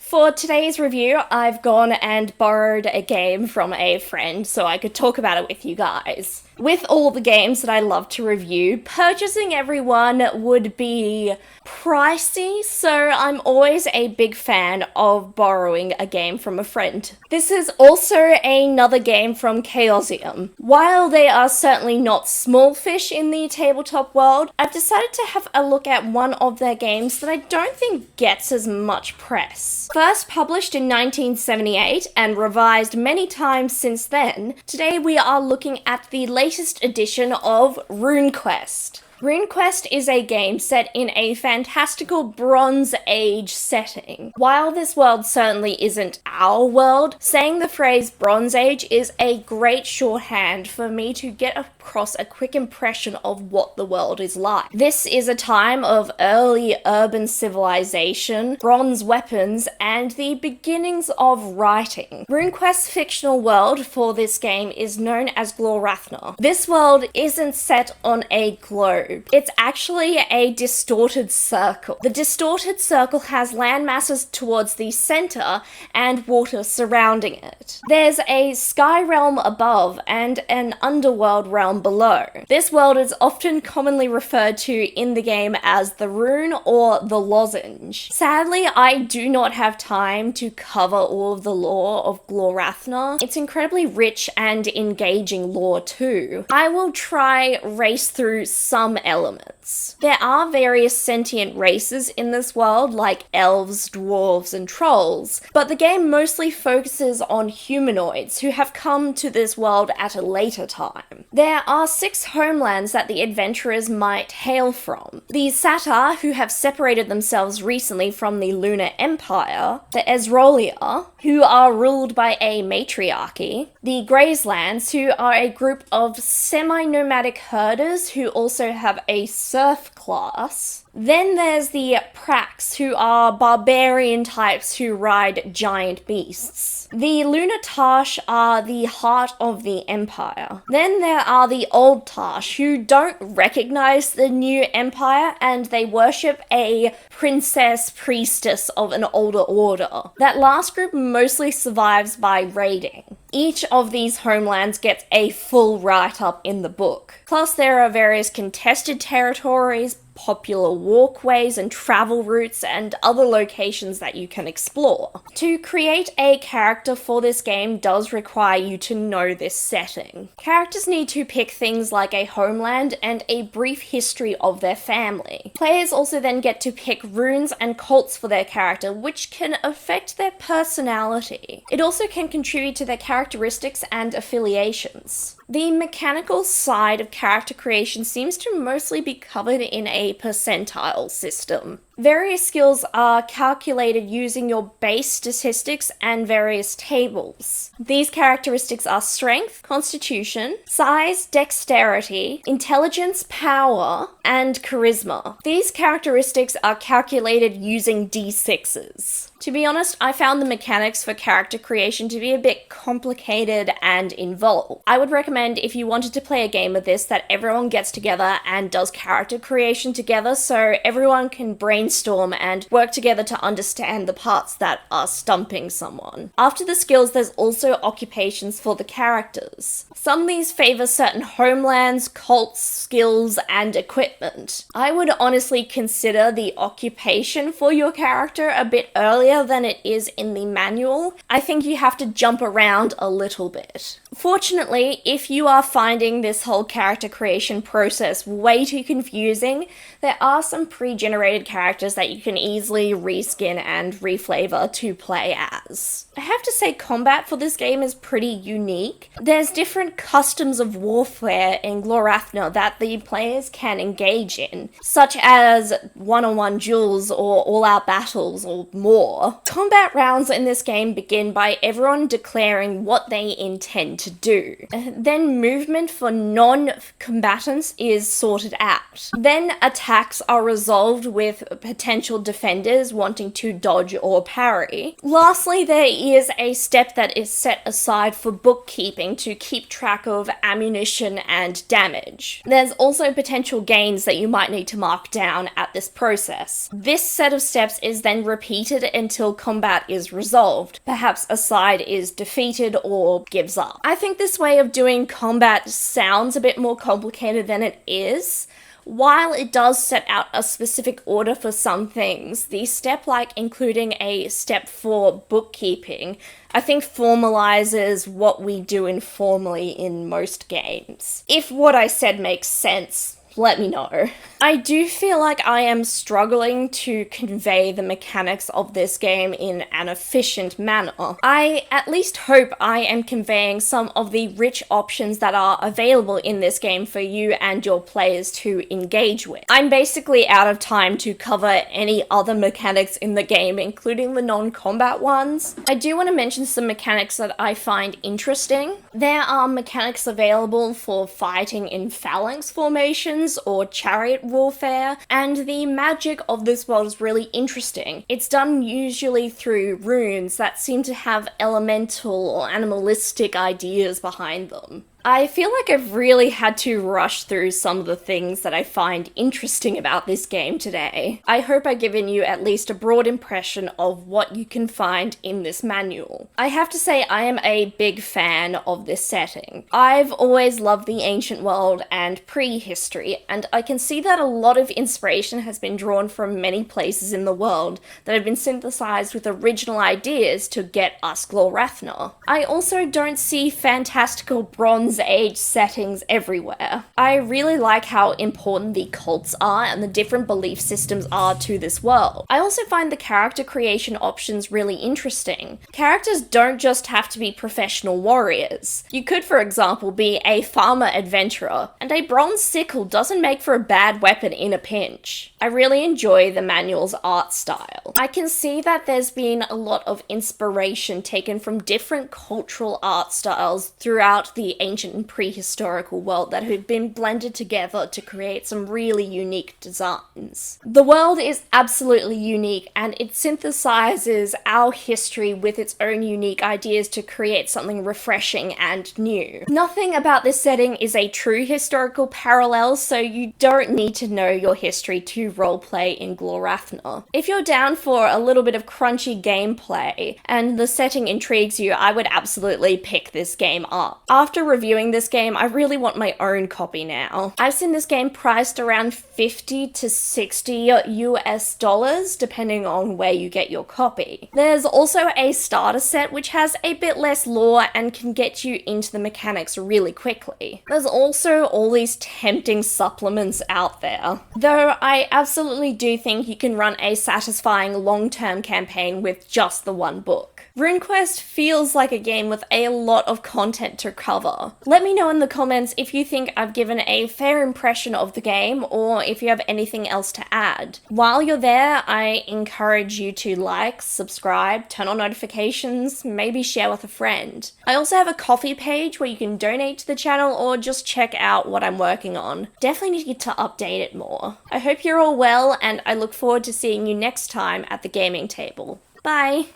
For today's review, I've gone and borrowed a game from a friend so I could talk about it with you guys. With all the games that I love to review, purchasing every one would be pricey, so I'm always a big fan of borrowing a game from a friend. This is also another game from Chaosium. While they are certainly not small fish in the tabletop world, I've decided to have a look at one of their games that I don't think gets as much press. First published in 1978 and revised many times since then, today we are looking at the latest edition of Runequest. Runequest is a game set in a fantastical Bronze Age setting. While this world certainly isn't our world, saying the phrase Bronze Age is a great shorthand for me to get across a quick impression of what the world is like. This is a time of early urban civilization, bronze weapons, and the beginnings of writing. Runequest's fictional world for this game is known as Glorantha. This world isn't set on a globe. It's actually a distorted circle. The distorted circle has land masses towards the center and water surrounding it. There's a sky realm above and an underworld realm below. This world is often commonly referred to in the game as the rune or the lozenge. Sadly, I do not have time to cover all of the lore of Glorantha. It's incredibly rich and engaging lore too. I will try race through some elements. There are various sentient races in this world, like elves, dwarves, and trolls, but the game mostly focuses on humanoids who have come to this world at a later time. There are 6 homelands that the adventurers might hail from. The Satyr, who have separated themselves recently from the Lunar Empire, the Ezrolia, who are ruled by a matriarchy, the Grazelands, who are a group of semi-nomadic herders who also have a serf class. Then there's the Prax, who are barbarian types who ride giant beasts. The Lunatash are the heart of the Empire. Then there are the Old Tash, who don't recognize the new Empire, and they worship a princess priestess of an older order. That last group mostly survives by raiding. Each of these homelands gets a full write-up in the book. Plus there are various contested territories, popular walkways and travel routes, and other locations that you can explore. To create a character for this game does require you to know this setting. Characters need to pick things like a homeland and a brief history of their family. Players also then get to pick runes and cults for their character, which can affect their personality. It also can contribute to their characteristics and affiliations. The mechanical side of character creation seems to mostly be covered in a percentile system. Various skills are calculated using your base statistics and various tables. These characteristics are strength, constitution, size, dexterity, intelligence, power, and charisma. These characteristics are calculated using d6s. To be honest, I found the mechanics for character creation to be a bit complicated and involved. I would recommend, if you wanted to play a game of this, that everyone gets together and does character creation together so everyone can brainstorm and work together to understand the parts that are stumping someone. After the skills, there's also occupations for the characters. Some of these favor certain homelands, cults, skills, and equipment. I would honestly consider the occupation for your character a bit earlier than it is in the manual. I think you have to jump around a little bit. Fortunately, if you are finding this whole character creation process way too confusing, there are some pre-generated characters that you can easily reskin and reflavor to play as. I have to say, combat for this game is pretty unique. There's different customs of warfare in Glorantha that the players can engage in, such as one-on-one duels or all-out battles or more. Combat rounds in this game begin by everyone declaring what they intend to to do. Then movement for non-combatants is sorted out. Then attacks are resolved with potential defenders wanting to dodge or parry. Lastly, there is a step that is set aside for bookkeeping to keep track of ammunition and damage. There's also potential gains that you might need to mark down at this process. This set of steps is then repeated until combat is resolved. Perhaps a side is defeated or gives up. I think this way of doing combat sounds a bit more complicated than it is. While it does set out a specific order for some things, the step like including a step for bookkeeping, I think formalizes what we do informally in most games. If what I said makes sense, let me know. I do feel like I am struggling to convey the mechanics of this game in an efficient manner. I at least hope I am conveying some of the rich options that are available in this game for you and your players to engage with. I'm basically out of time to cover any other mechanics in the game, including the non-combat ones. I do want to mention some mechanics that I find interesting. There are mechanics available for fighting in phalanx formations or chariot warfare, and the magic of this world is really interesting. It's done usually through runes that seem to have elemental or animalistic ideas behind them. I feel like I've really had to rush through some of the things that I find interesting about this game today. I hope I've given you at least a broad impression of what you can find in this manual. I have to say I am a big fan of this setting. I've always loved the ancient world and prehistory, and I can see that a lot of inspiration has been drawn from many places in the world that have been synthesized with original ideas to get us Glorantha. I also don't see fantastical Bronze Age settings everywhere. I really like how important the cults are and the different belief systems are to this world. I also find the character creation options really interesting. Characters don't just have to be professional warriors. You could, for example, be a farmer adventurer, and a bronze sickle doesn't make for a bad weapon in a pinch. I really enjoy the manual's art style. I can see that there's been a lot of inspiration taken from different cultural art styles throughout the ancient and prehistorical world that have been blended together to create some really unique designs. The world is absolutely unique, and it synthesizes our history with its own unique ideas to create something refreshing and new. Nothing about this setting is a true historical parallel, so you don't need to know your history to roleplay in Glorantha. If you're down for a little bit of crunchy gameplay and the setting intrigues you, I would absolutely pick this game up. After reviewing this game, I really want my own copy now. I've seen this game priced around $50 to $60 US, depending on where you get your copy. There's also a starter set which has a bit less lore and can get you into the mechanics really quickly. There's also all these tempting supplements out there, though I absolutely do think you can run a satisfying long-term campaign with just the one book. Runequest feels like a game with a lot of content to cover. Let me know in the comments if you think I've given a fair impression of the game, or if you have anything else to add. While you're there, I encourage you to like, subscribe, turn on notifications, maybe share with a friend. I also have a Ko-fi page where you can donate to the channel or just check out what I'm working on. Definitely need to update it more. I hope you're all well, and I look forward to seeing you next time at the gaming table. Bye!